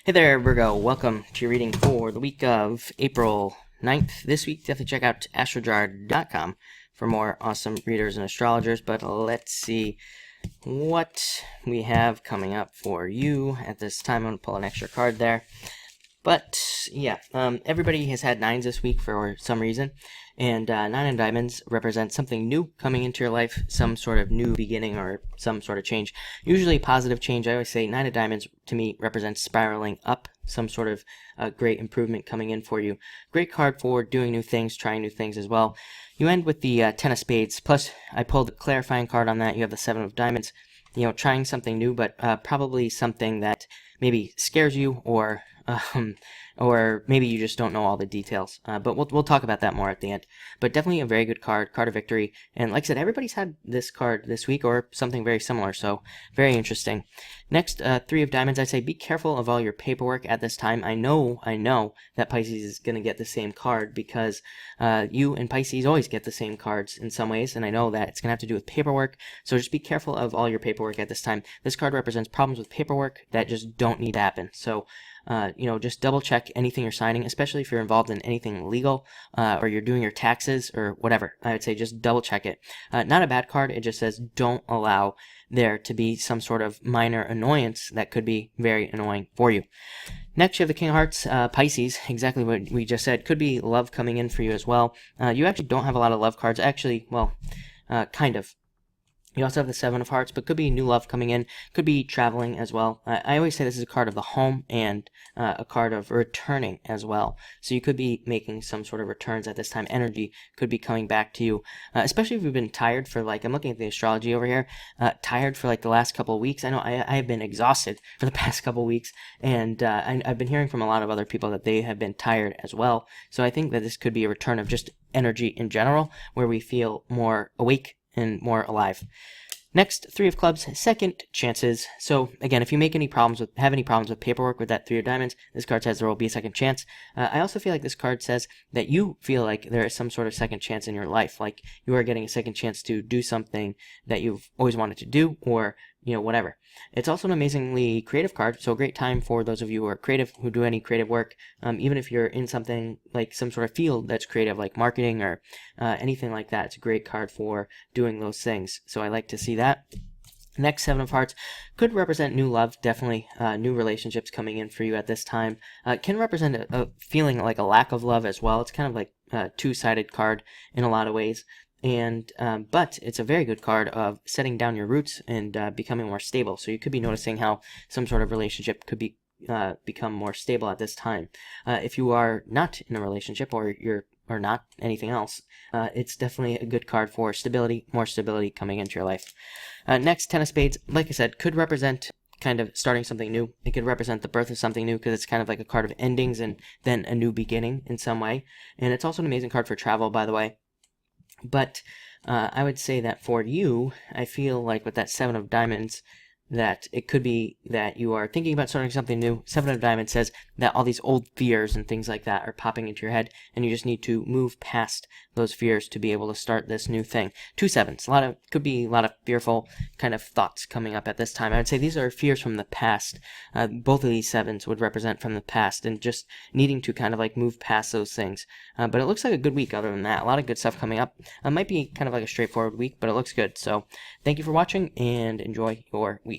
Hey there, Virgo. Welcome to your reading for the week of April 9th. This week, definitely check out astrojar.com for more awesome readers and astrologers. But let's see what we have coming up for you at this time. I'm going to pull an extra card there. But yeah, everybody has had nines this week for some reason, and nine of diamonds represents something new coming into your life, some sort of new beginning or some sort of change, usually positive change. I always say nine of diamonds to me represents spiraling up, some sort of great improvement coming in for you. Great card for doing new things, trying new things as well. You end with the ten of spades, plus I pulled a clarifying card on that. You have the seven of diamonds, trying something new, but probably something that maybe scares you or maybe you just don't know all the details. But we'll talk about that more at the end. But definitely a very good card of victory. And like I said, everybody's had this card this week or something very similar, so very interesting. Next, three of diamonds. I say be careful of all your paperwork at this time. I know that Pisces is going to get the same card because you and Pisces always get the same cards in some ways, and I know that it's going to have to do with paperwork, so just be careful of all your paperwork at this time. This card represents problems with paperwork that just don't need to happen. So just double check anything you're signing, especially if you're involved in anything legal or you're doing your taxes or whatever. I would say just double check it. Not a bad card. It just says don't allow there to be some sort of minor annoyance that could be very annoying for you. Next, you have the King of Hearts, Pisces, exactly what we just said. Could be love coming in for you as well. You actually don't have a lot of love cards. Actually, well, kind of. You also have the Seven of Hearts, but could be new love coming in, could be traveling as well. I always say this is a card of the home and a card of returning as well. So you could be making some sort of returns at this time. Energy could be coming back to you, especially if you've been tired for I'm looking at the astrology over here, tired for the last couple of weeks. I know I have been exhausted for the past couple of weeks, and I've been hearing from a lot of other people that they have been tired as well. So I think that this could be a return of just energy in general, where we feel more awake and more alive. Next, three of clubs, second chances. So again, if you have any problems with paperwork with that three of diamonds, this card says there will be a second chance. I also feel like this card says that you feel like there is some sort of second chance in your life, like you are getting a second chance to do something that you've always wanted to do, or whatever. It's also an amazingly creative card, so a great time for those of you who are creative, who do any creative work, even if you're in something like some sort of field that's creative, like marketing or anything like that. It's a great card for doing those things, so I like to see that. Next, Seven of Hearts could represent new love, definitely new relationships coming in for you at this time. Can represent a feeling like a lack of love as well. It's kind of like a two-sided card in a lot of ways. And but it's a very good card of setting down your roots and becoming more stable. So you could be noticing how some sort of relationship could be become more stable at this time. If you are not in a relationship or not anything else, it's definitely a good card for stability, more stability coming into your life. Next, Ten of Spades, like I said, could represent kind of starting something new. It could represent the birth of something new because it's kind of like a card of endings and then a new beginning in some way. And it's also an amazing card for travel, by the way. But I would say that for you, I feel like with that Seven of Diamonds, that it could be that you are thinking about starting something new. Seven of Diamonds says that all these old fears and things like that are popping into your head, and you just need to move past those fears to be able to start this new thing. Two sevens, could be a lot of fearful kind of thoughts coming up at this time. I would say these are fears from the past. Both of these sevens would represent from the past, and just needing to kind of move past those things. But it looks like a good week other than that. A lot of good stuff coming up. It might be kind of like a straightforward week, but it looks good. So thank you for watching, and enjoy your week.